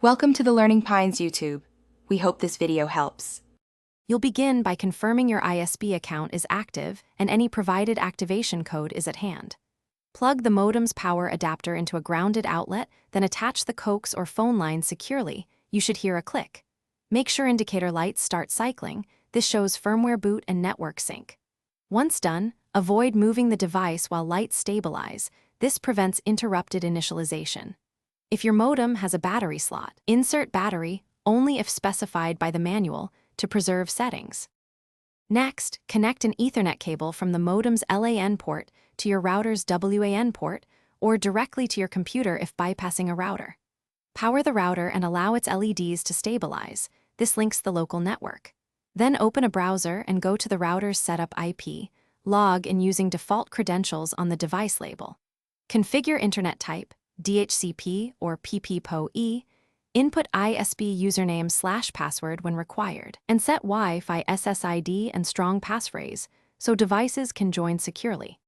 Welcome to the Learning Pines YouTube. We hope this video helps. You'll begin by confirming your ISP account is active and any provided activation code is at hand. Plug the modem's power adapter into a grounded outlet, then attach the coax or phone line securely. You should hear a click. Make sure indicator lights start cycling. This shows firmware boot and network sync. Once done, avoid moving the device while lights stabilize. This prevents interrupted initialization. If your modem has a battery slot, insert battery only if specified by the manual to preserve settings. Next, connect an Ethernet cable from the modem's LAN port to your router's WAN port or directly to your computer if bypassing a router. Power the router and allow its LEDs to stabilize. This links the local network. Then open a browser and go to the router's setup IP. Log in using default credentials on the device label. Configure internet type, DHCP or PPPoE, input ISP username/password when required, and set Wi-Fi SSID and strong passphrase so devices can join securely.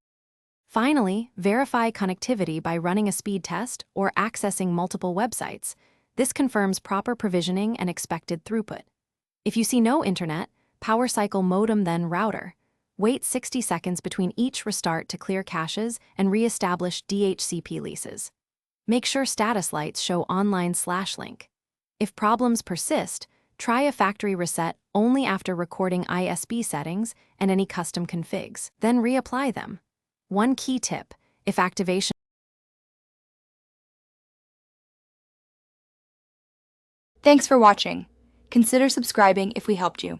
Finally, verify connectivity by running a speed test or accessing multiple websites. This confirms proper provisioning and expected throughput. If you see no internet, power cycle modem then router. Wait 60 seconds between each restart to clear caches and re-establish DHCP leases. Make sure status lights show online/link. If problems persist, try a factory reset only after recording ISP settings and any custom configs, then reapply them. One key tip: if activation. Thanks for watching. Consider subscribing if we helped you.